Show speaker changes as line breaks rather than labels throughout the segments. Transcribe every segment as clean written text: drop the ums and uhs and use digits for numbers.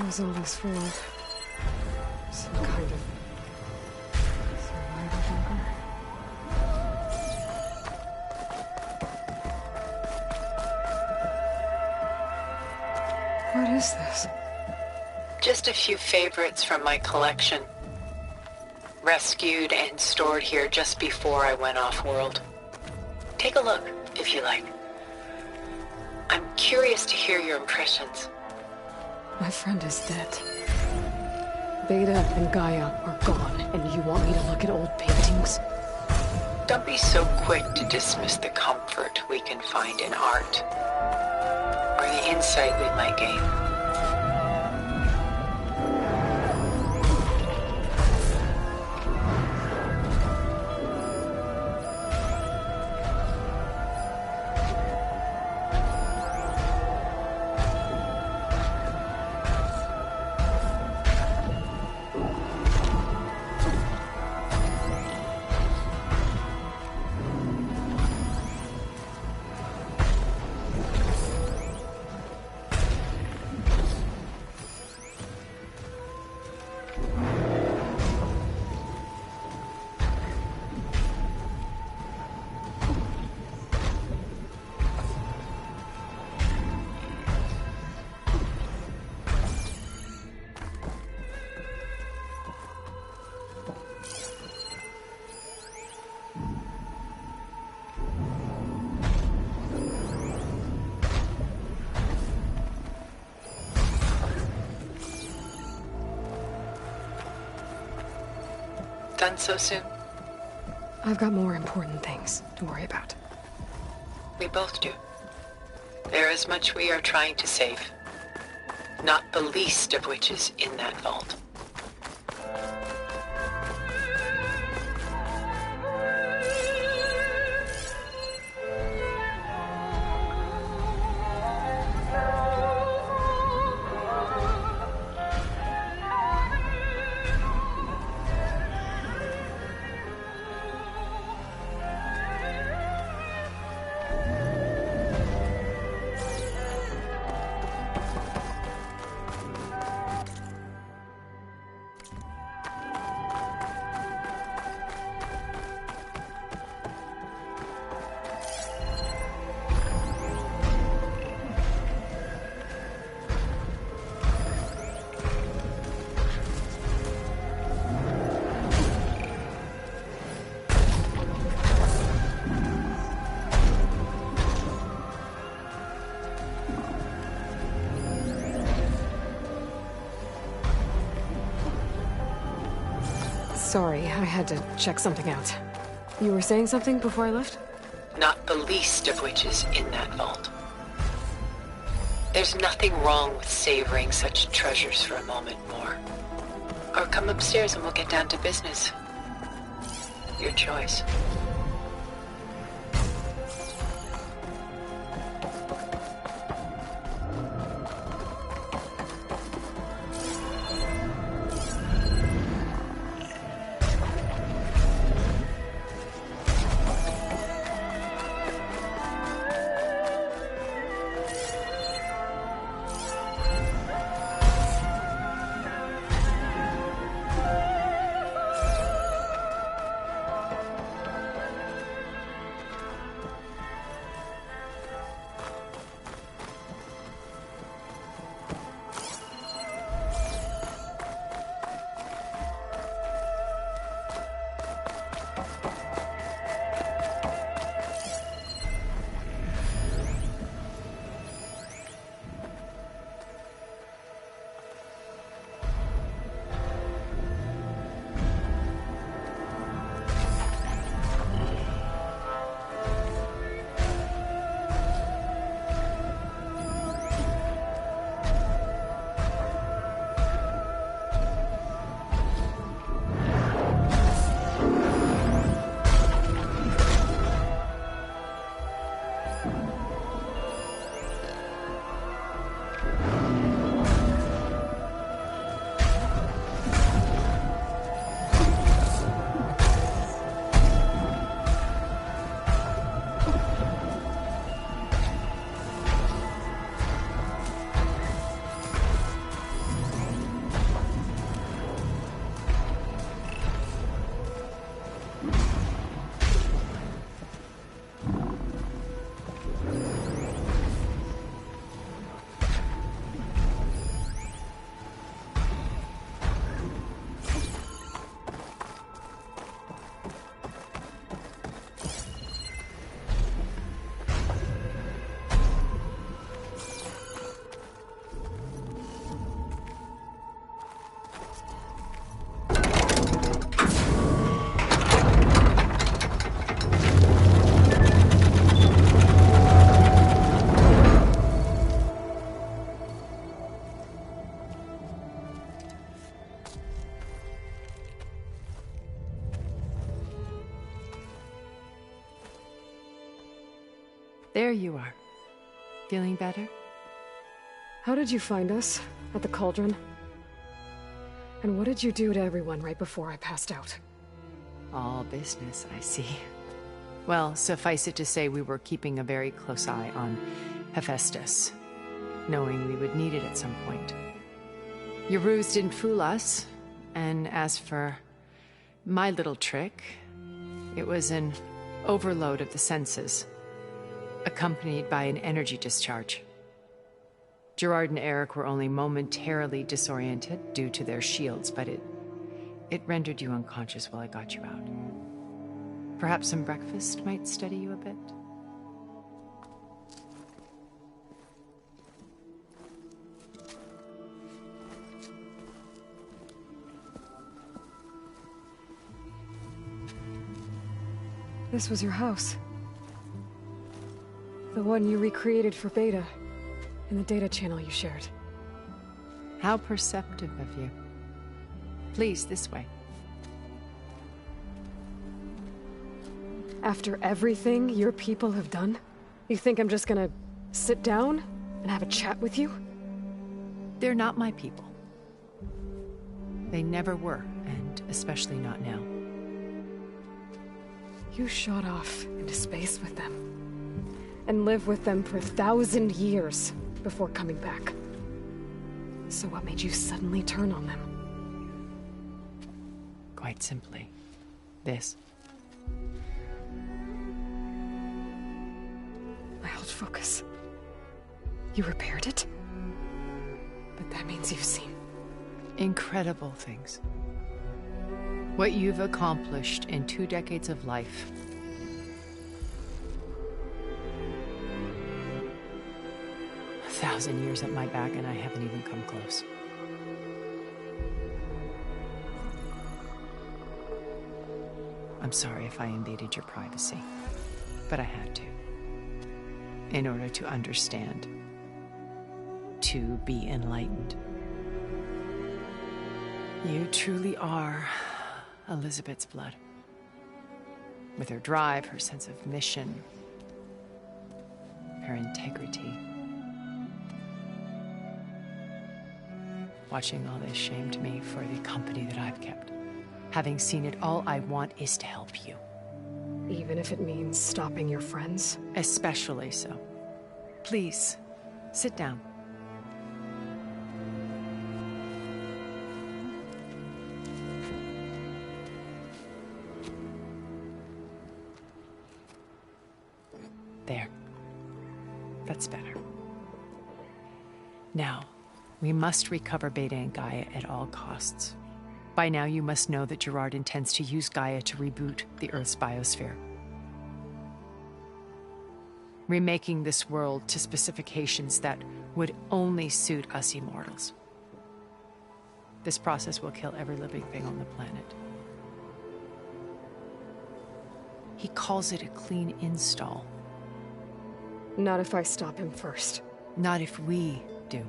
Was all this for? Some kind of survival bunker? What is this?
Just a few favorites from my collection. Rescued and stored here just before I went off-world. Take a look, if you like. I'm curious to hear your impressions.
My friend is dead. Beta and Gaia are gone, and you want me to look at old paintings?
Don't be so quick to dismiss the comfort we can find in art, or the insight we might gain. Done so soon?
I've got more important things to worry about.
We both do. There is much we are trying to save. Not the least of which is in that vault.
Sorry, I had to check something out. You were saying something before I left?
Not the least of which is in that vault. There's nothing wrong with savoring such treasures for a moment more. Or come upstairs and we'll get down to business. Your choice.
There you are. Feeling better?
How did you find us? At the cauldron? And what did you do to everyone right before I passed out?
All business, I see. Well, suffice it to say we were keeping a very close eye on Hephaestus, knowing we would need it at some point. Your ruse didn't fool us, and as for my little trick, it was an overload of the senses, accompanied by an energy discharge. Gerard and Eric were only momentarily disoriented due to their shields, but it rendered you unconscious while I got you out. Perhaps some breakfast might steady you a bit?
This was your house. The one you recreated for Beta, in the data channel you shared.
How perceptive of you. Please, this way.
After everything your people have done, you think I'm just gonna sit down and have a chat with you?
They're not my people. They never were, and especially not now.
You shot off into space with them, and lived with them for 1,000 years before coming back. So what made you suddenly turn on them?
Quite simply, this.
My old focus. You repaired it? But that means you've seen
incredible things. What you've accomplished in 2 decades of life. A 1,000 years at my back and I haven't even come close. I'm sorry if I invaded your privacy, but I had to. In order to understand. To be enlightened. You truly are Elizabeth's blood. With her drive, her sense of mission, her integrity. Watching all this shamed me for the company that I've kept. Having seen it, all I want is to help you.
even if it means stopping your friends?
Especially so. Please, sit down. There. That's better. Now, we must recover Beta and Gaia at all costs. By now, you must know that Gerard intends to use Gaia to reboot the Earth's biosphere. Remaking this world to specifications that would only suit us immortals. This process will kill every living thing on the planet. He calls it a clean install.
Not if I stop him first.
Not if we do.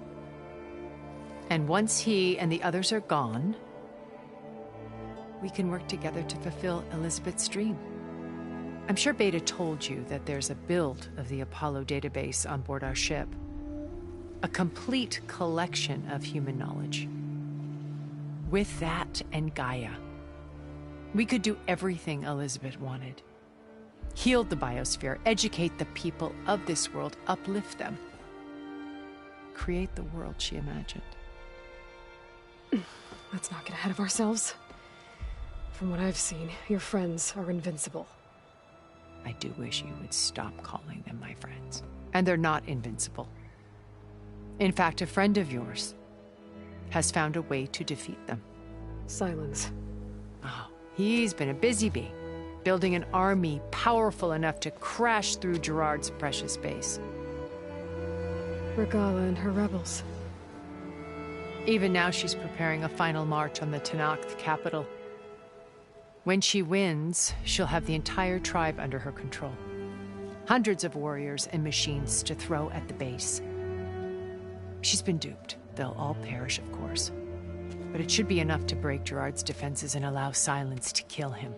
And once he and the others are gone, we can work together to fulfill Elizabeth's dream. I'm sure Beta told you that there's a build of the Apollo database on board our ship. A complete collection of human knowledge. With that and Gaia, we could do everything Elizabeth wanted. Heal the biosphere, educate the people of this world, uplift them. Create the world she imagined.
Let's not get ahead of ourselves. From what I've seen, your friends are invincible.
I do wish you would stop calling them my friends. And they're not invincible. In fact, a friend of yours has found a way to defeat them.
Silence.
Oh, he's been a busy bee, building an army powerful enough to crash through Gerard's precious base.
Regala and her rebels.
Even now she's preparing a final march on the Tenakth capital. When she wins, she'll have the entire tribe under her control. Hundreds of warriors and machines to throw at the base. She's been duped. They'll all perish, of course. But it should be enough to break Gerard's defenses and allow Silence to kill him.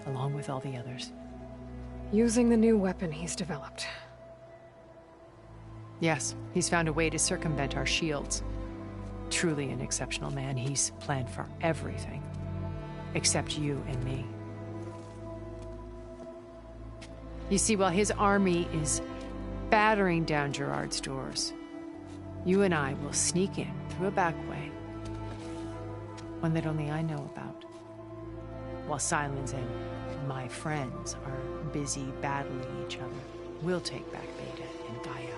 Along with all the others.
Using the new weapon he's developed.
Yes, he's found a way to circumvent our shields. Truly an exceptional man. He's planned for everything. Except you and me. You see, while his army is battering down Gerard's doors, you and I will sneak in through a back way. One that only I know about. While Silence and my friends are busy battling each other, we'll take back Beta and Gaia.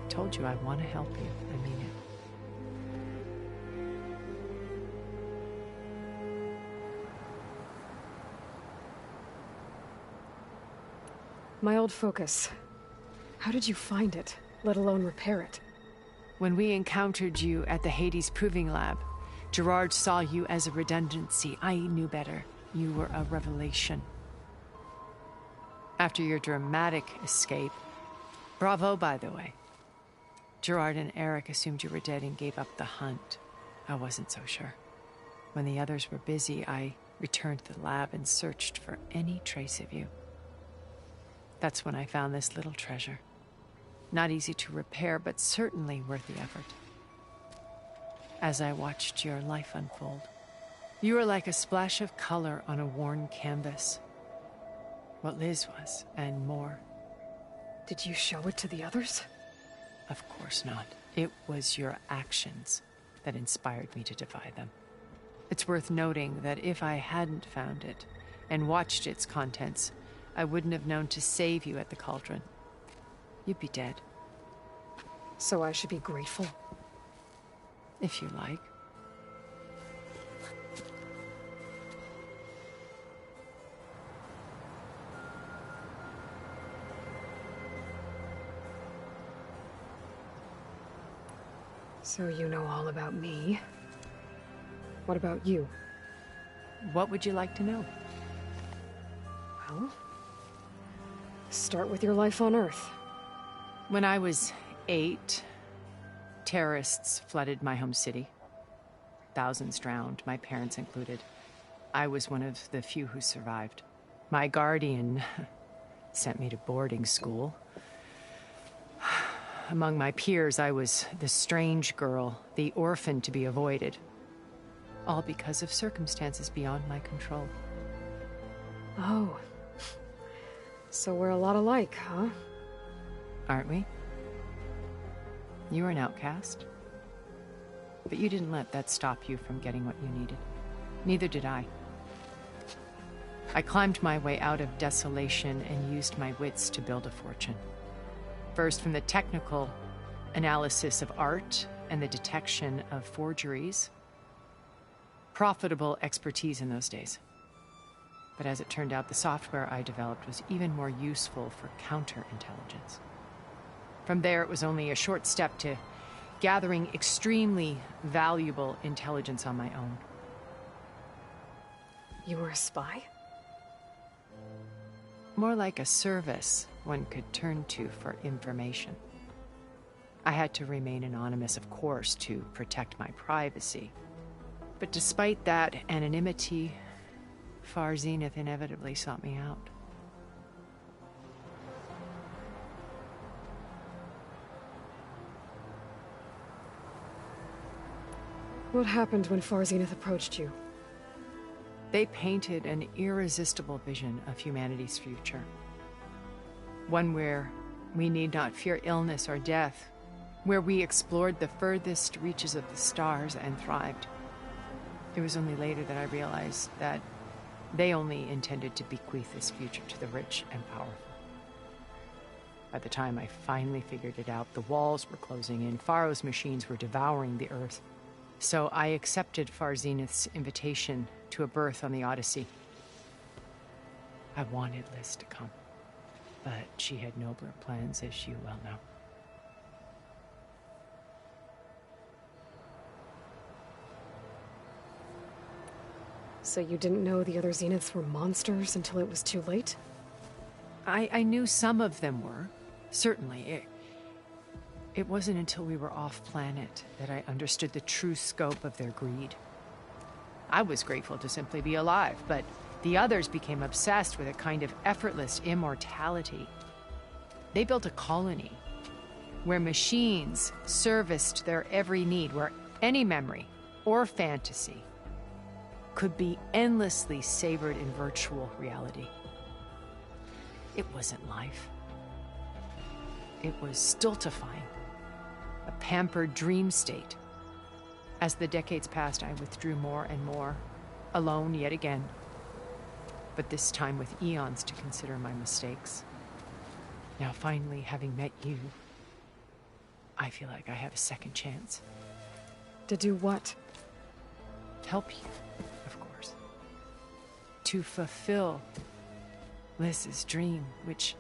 I told you I want to help you. I mean it.
My old focus. How did you find it, let alone repair it?
When we encountered you at the Hades Proving Lab, Gerard saw you as a redundancy. I knew better. You were a revelation. After your dramatic escape, bravo, by the way. Gerard and Eric assumed you were dead and gave up the hunt. I wasn't so sure. When the others were busy, I returned to the lab and searched for any trace of you. That's when I found this little treasure. Not easy to repair, but certainly worth the effort. As I watched your life unfold, you were like a splash of color on a worn canvas. What Liz was, and more.
Did you show it to the others?
Of course not. It was your actions that inspired me to defy them. It's worth noting that if I hadn't found it and watched its contents, I wouldn't have known to save you at the cauldron. You'd be dead.
So I should be grateful?
If you like.
So you know all about me. What about you?
What would you like to know?
Well, start with your life on Earth.
When I was 8, terrorists flooded my home city. Thousands drowned, my parents included. I was one of the few who survived. My guardian sent me to boarding school. Among my peers, I was the strange girl, the orphan to be avoided. All because of circumstances beyond my control.
Oh. So we're a lot alike, huh?
Aren't we? You were an outcast. But you didn't let that stop you from getting what you needed. Neither did I. I climbed my way out of desolation and used my wits to build a fortune. First, from the technical analysis of art and the detection of forgeries. Profitable expertise in those days. But as it turned out, the software I developed was even more useful for counterintelligence. From there, it was only a short step to gathering extremely valuable intelligence on my own.
You were a spy?
More like a service one could turn to for information. I had to remain anonymous, of course, to protect my privacy. But despite that anonymity, Far Zenith inevitably sought me out.
What happened when Far Zenith approached you?
They painted an irresistible vision of humanity's future. One where we need not fear illness or death, where we explored the furthest reaches of the stars and thrived. It was only later that I realized that they only intended to bequeath this future to the rich and powerful. By the time I finally figured it out, the walls were closing in, Pharaoh's machines were devouring the Earth. So I accepted Far Zenith's invitation to a berth on the Odyssey. I wanted Liz to come, but she had nobler plans, as you well know.
So you didn't know the other Zeniths were monsters until it was too late?
I knew some of them were, certainly. It wasn't until we were off-planet that I understood the true scope of their greed. I was grateful to simply be alive, but The others became obsessed with a kind of effortless immortality. They built a colony where machines serviced their every need, where any memory or fantasy could be endlessly savored in virtual reality. It wasn't life. It was stultifying, a pampered dream state. As the decades passed, I withdrew more and more, alone yet again, but this time with eons to consider my mistakes. Now finally, having met you, I feel like I have a second chance.
To do what?
Help you, of course. To fulfill Liz's dream, which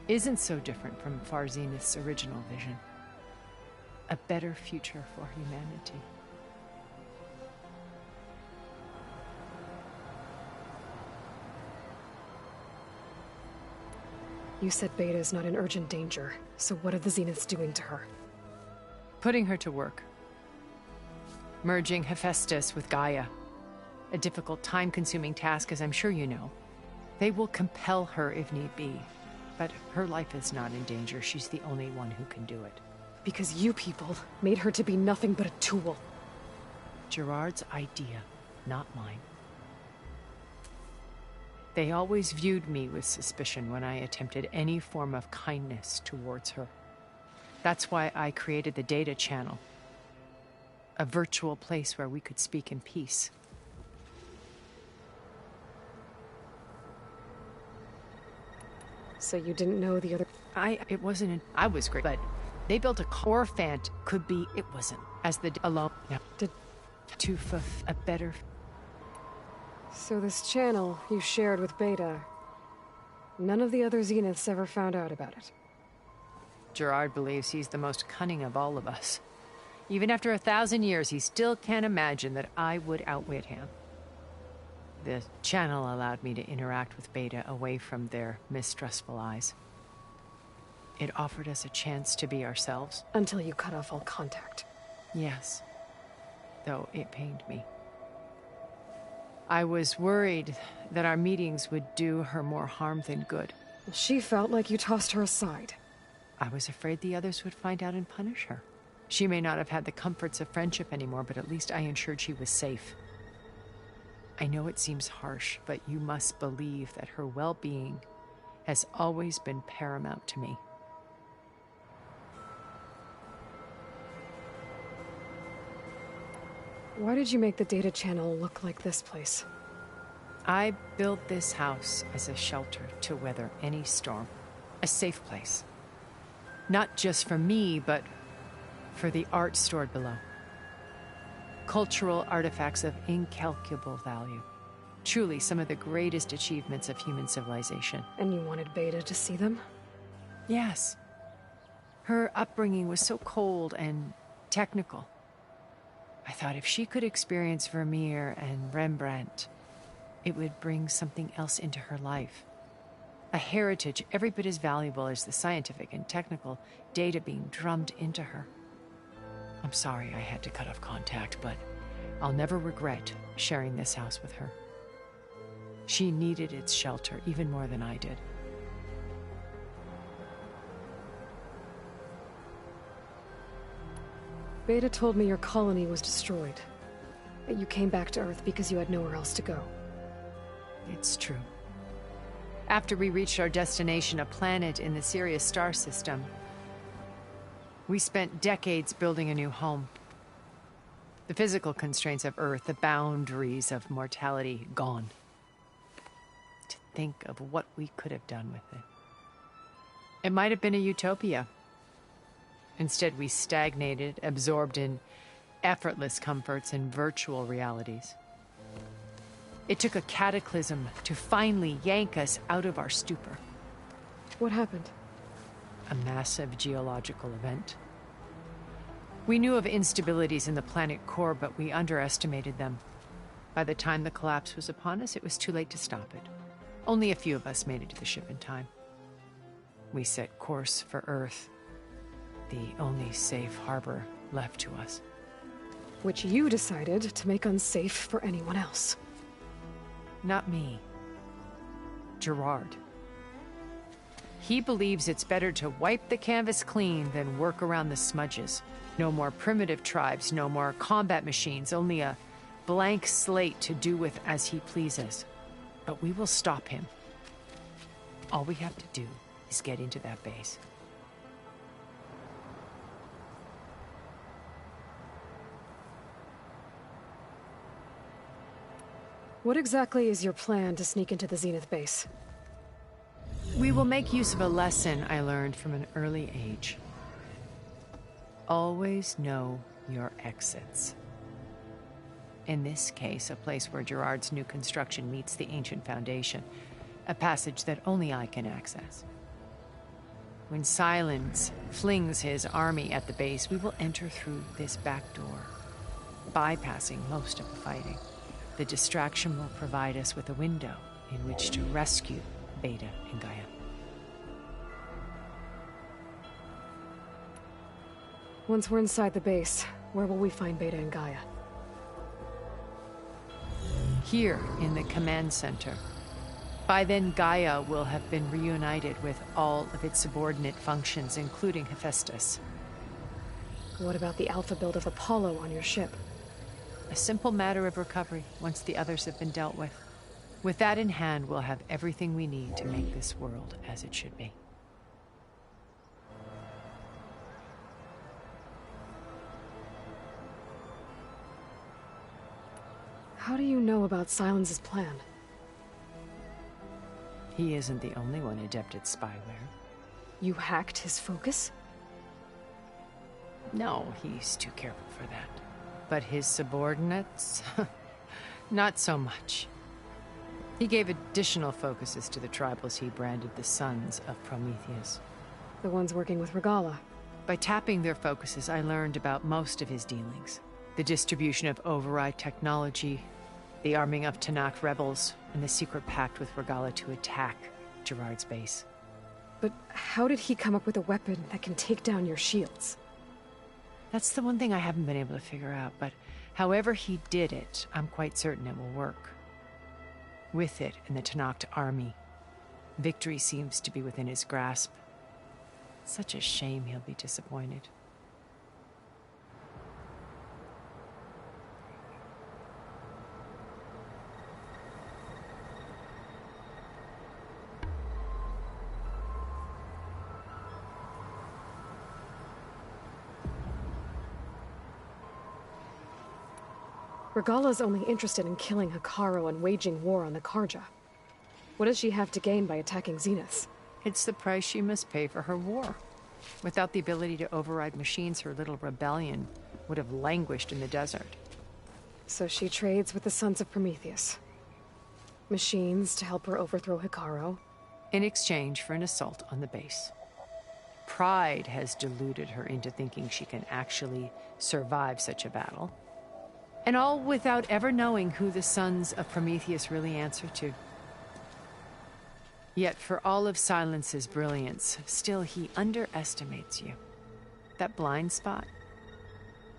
isn't so different from Far Zenith's original vision. A better future for humanity.
You said Beta is not in urgent danger, so what are the Zeniths doing to her?
Putting her to work. Merging Hephaestus with Gaia. A difficult, time-consuming task, as I'm sure you know. They will compel her if need be. But her life is not in danger. She's the only one who can do it.
Because you people made her to be nothing but a tool.
Gerard's idea, not mine. They always viewed me with suspicion when I attempted any form of kindness towards her. That's why I created the data channel. A virtual place where we could speak in peace.
So you didn't know the other...
It wasn't, I was great, but they built a core fant could be, it wasn't, as the alone, no. To a better...
So this channel you shared with Beta, none of the other Zeniths ever found out about it.
Gerard believes he's the most cunning of all of us. Even after 1,000 years, he still can't imagine that I would outwit him. The channel allowed me to interact with Beta away from their mistrustful eyes. It offered us a chance to be ourselves.
Until you cut off all contact.
Yes. Though it pained me. I was worried that our meetings would do her more harm than good.
She felt like you tossed her aside.
I was afraid the others would find out and punish her. She may not have had the comforts of friendship anymore, but at least I ensured she was safe. I know it seems harsh, but you must believe that her well-being has always been paramount to me.
Why did you make the data channel look like this place?
I built this house as a shelter to weather any storm. A safe place. Not just for me, but for the art stored below. Cultural artifacts of incalculable value. Truly some of the greatest achievements of human civilization.
And you wanted Beta to see them?
Yes. Her upbringing was so cold and technical. I thought if she could experience Vermeer and Rembrandt, it would bring something else into her life. A heritage every bit as valuable as the scientific and technical data being drummed into her. I'm sorry I had to cut off contact, but I'll never regret sharing this house with her. She needed its shelter even more than I did.
Beta told me your colony was destroyed. That you came back to Earth because you had nowhere else to go.
It's true. After we reached our destination, a planet in the Sirius star system, we spent decades building a new home. The physical constraints of Earth, the boundaries of mortality, gone. To think of what we could have done with it. It might have been a utopia. Instead, we stagnated, absorbed in effortless comforts and virtual realities. It took a cataclysm to finally yank us out of our stupor.
What happened?
A massive geological event. We knew of instabilities in the planet core, but we underestimated them. By the time the collapse was upon us, it was too late to stop it. Only a few of us made it to the ship in time. We set course for Earth, the only safe harbor left to us.
Which you decided to make unsafe for anyone else.
Not me. Gerard. He believes it's better to wipe the canvas clean than work around the smudges. No more primitive tribes, no more combat machines, only a blank slate to do with as he pleases. But we will stop him. All we have to do is get into that base.
What exactly is your plan to sneak into the Zenith base?
We will make use of a lesson I learned from an early age. Always know your exits. In this case, a place where Gerard's new construction meets the ancient foundation, a passage that only I can access. When Silence flings his army at the base, we will enter through this back door, bypassing most of the fighting. The distraction will provide us with a window in which to rescue Beta and Gaia.
Once we're inside the base, where will we find Beta and Gaia?
Here in the command center. By then, Gaia will have been reunited with all of its subordinate functions, including Hephaestus.
What about the alpha build of Apollo on your ship?
A simple matter of recovery once the others have been dealt with. With that in hand, we'll have everything we need to make this world as it should be.
How do you know about Silence's plan?
He isn't the only one adept at spyware.
You hacked his focus?
No, he's too careful for that. But his subordinates? Not so much. He gave additional focuses to the tribals he branded the Sons of Prometheus.
The ones working with Regala.
By tapping their focuses, I learned about most of his dealings. The distribution of override technology, the arming of Tanakh rebels, and the secret pact with Regala to attack Gerard's base.
But how did he come up with a weapon that can take down your shields?
That's the one thing I haven't been able to figure out, but however he did it, I'm quite certain it will work. With it and the Tanakh army, victory seems to be within his grasp. Such a shame he'll be disappointed.
Regala's only interested in killing Hekarro and waging war on the Karja. What does she have to gain by attacking Zenith?
It's the price she must pay for her war. Without the ability to override machines, her little rebellion would have languished in the desert.
So she trades with the Sons of Prometheus. Machines to help her overthrow Hekarro.
In exchange for an assault on the base. Pride has deluded her into thinking she can actually survive such a battle. And all without ever knowing who the Sons of Prometheus really answer to. Yet for all of Silence's brilliance, still he underestimates you. That blind spot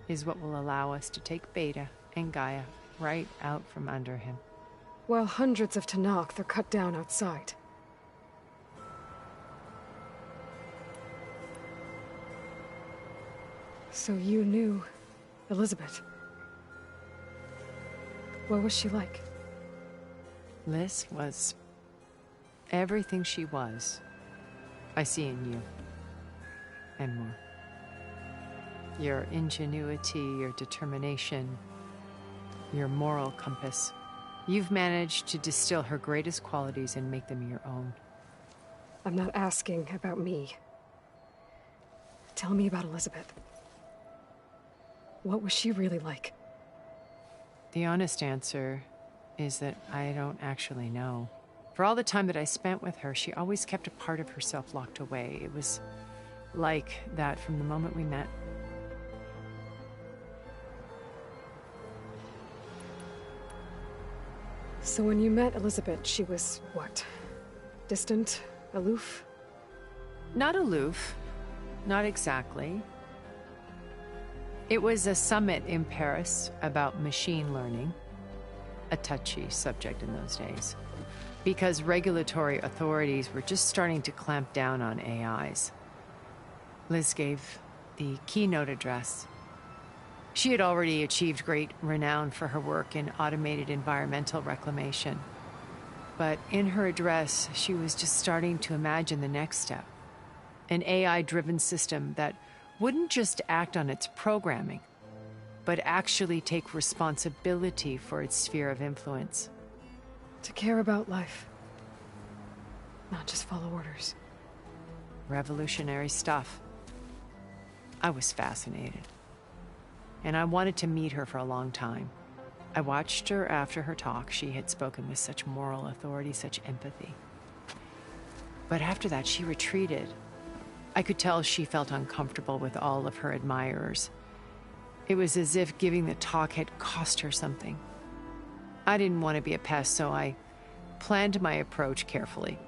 is what will allow us to take Beta and Gaia right out from under him.
While hundreds of Tanakh are cut down outside. So you knew Elizabeth. What was she like?
Liz was everything she was. I see in you. And more. Your ingenuity, your determination, your moral compass. You've managed to distill her greatest qualities and make them your own.
I'm not asking about me. Tell me about Elizabeth. What was she really like?
The honest answer is that I don't actually know. For all the time that I spent with her, she always kept a part of herself locked away. It was like that from the moment we met.
So when you met Elizabeth, she was what? Distant? Aloof?
Not aloof. Not exactly. It was a summit in Paris about machine learning. A touchy subject in those days. because regulatory authorities were just starting to clamp down on AIs. Liz gave the keynote address. She had already achieved great renown for her work in automated environmental reclamation. But in her address, she was just starting to imagine the next step. An AI-driven system that wouldn't just act on its programming, but actually take responsibility for its sphere of influence.
To care about life. Not just follow orders.
Revolutionary stuff. I was fascinated. And I wanted to meet her for a long time. I watched her after her talk. She had spoken with such moral authority, such empathy. But after that, she retreated. I could tell she felt uncomfortable with all of her admirers. It was as if giving the talk had cost her something. I didn't want to be a pest, so I planned my approach carefully.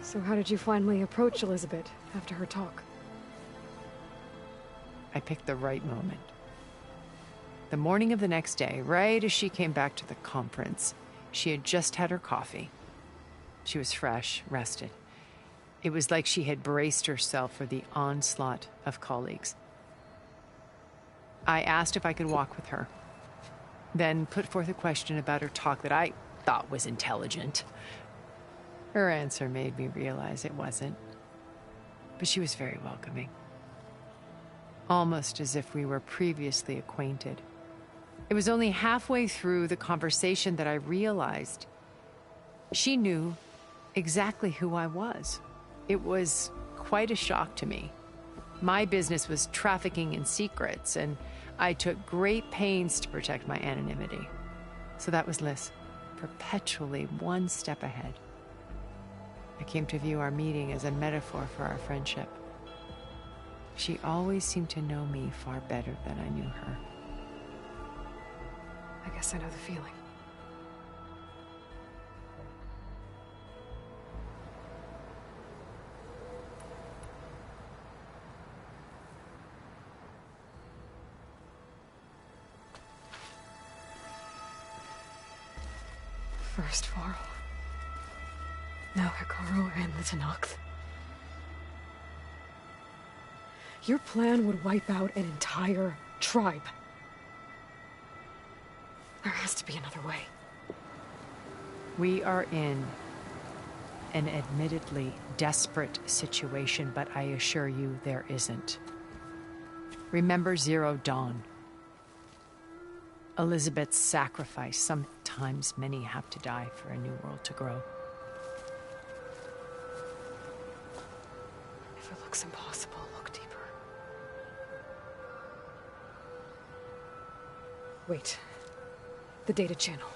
So how did you finally approach Elizabeth after her talk?
I picked the right moment. The morning of the next day, right as she came back to the conference, she had just had her coffee. She was fresh, rested. It was like she had braced herself for the onslaught of colleagues. I asked if I could walk with her, then put forth a question about her talk that I thought was intelligent. Her answer made me realize it wasn't, but she was very welcoming. Almost as if we were previously acquainted. It was only halfway through the conversation that I realized she knew exactly who I was. It was quite a shock to me. My business was trafficking in secrets, and I took great pains to protect my anonymity. So that was Liz, perpetually one step ahead. I came to view our meeting as a metaphor for our friendship. She always seemed to know me far better than I knew her.
I guess I know the feeling. First Varl. Now Hikaru and the Tenakth. Your plan would wipe out an entire tribe. There has to be another way.
We are in an admittedly desperate situation, but I assure you there isn't. Remember Zero Dawn. Elizabeth's sacrifice. Sometimes many have to die for a new world to grow.
If it looks impossible, look deeper. Wait. The data channel.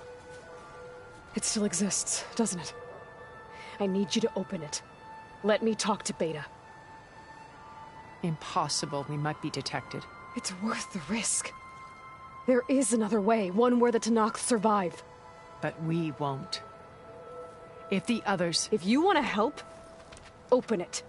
It still exists, doesn't it? I need you to open it. Let me talk to Beta.
Impossible. We might be detected.
It's worth the risk. There is another way, one where the Tenakth survive.
But we won't. If the others...
If you want to help, open it.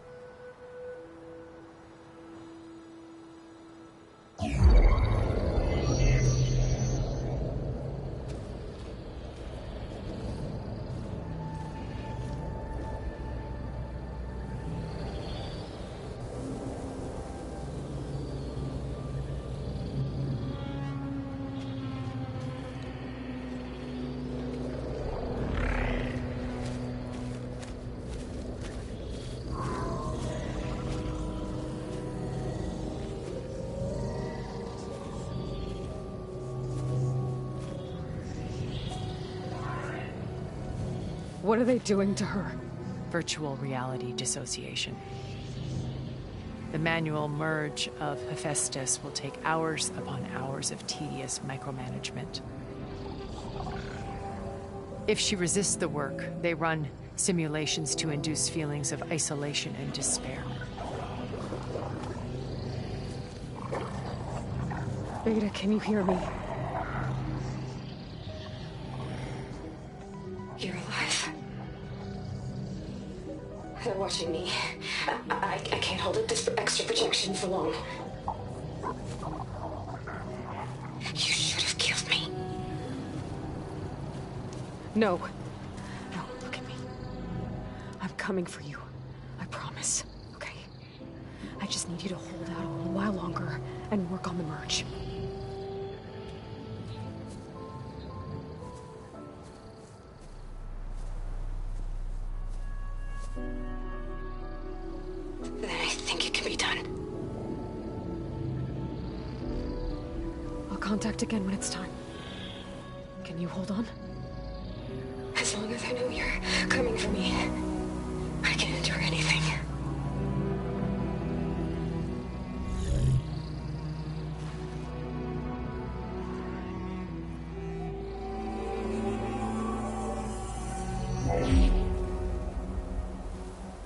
What are they doing to her?
Virtual reality dissociation. The manual merge of Hephaestus will take hours upon hours of tedious micromanagement. If she resists the work, they run simulations to induce feelings of isolation and despair.
Beta, can you hear me?
You're alive. They're watching me. I can't hold up this extra projection for long. You should have killed me.
No. No, look at me. I'm coming for you. I promise. Okay? I just need you to hold out a little while longer and work on the merge.
Then I think it can be done.
I'll contact again when it's time. Can you hold on?
As long as I know you're coming for me, I can endure anything.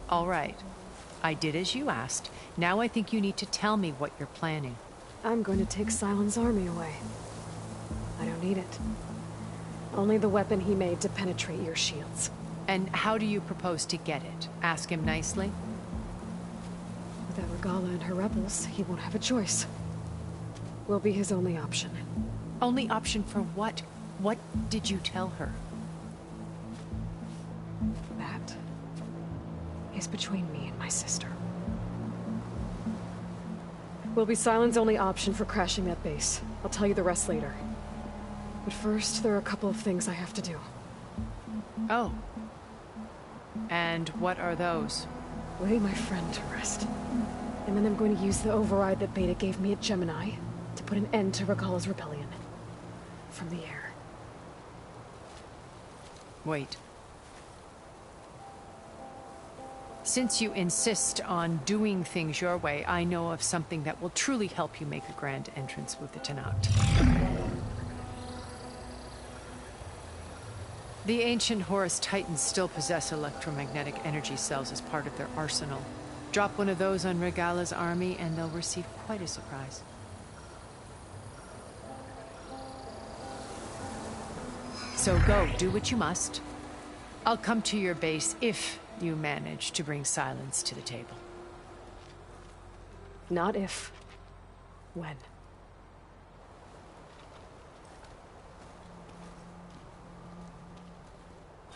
All right. I did as you asked. Now I think you need to tell me what you're planning.
I'm going to take Sylens' army away. I don't need it. Only the weapon he made to penetrate your shields.
And how do you propose to get it? Ask him nicely?
Without Regala and her rebels, he won't have a choice. We'll be his only option.
Only option for what? What did you tell her?
That is between me and my sister. Will be Sylens' only option for crashing that base. I'll tell you the rest later. But first, there are a couple of things I have to do.
Oh. And what are those?
Lay my friend to rest. And then I'm going to use the override that Beta gave me at Gemini to put an end to Regala's rebellion. From the air.
Wait. Since you insist on doing things your way, I know of something that will truly help you make a grand entrance with the Tenat. The ancient Horus Titans still possess electromagnetic energy cells as part of their arsenal. Drop one of those on Regala's army and they'll receive quite a surprise. So go, do what you must. I'll come to your base if you manage to bring Sylens to the table.
Not if. When.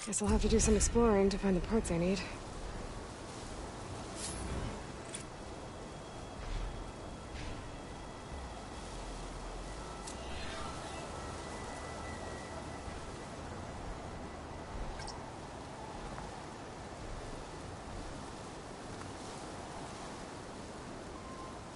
Guess I'll have to do some exploring to find the parts I need.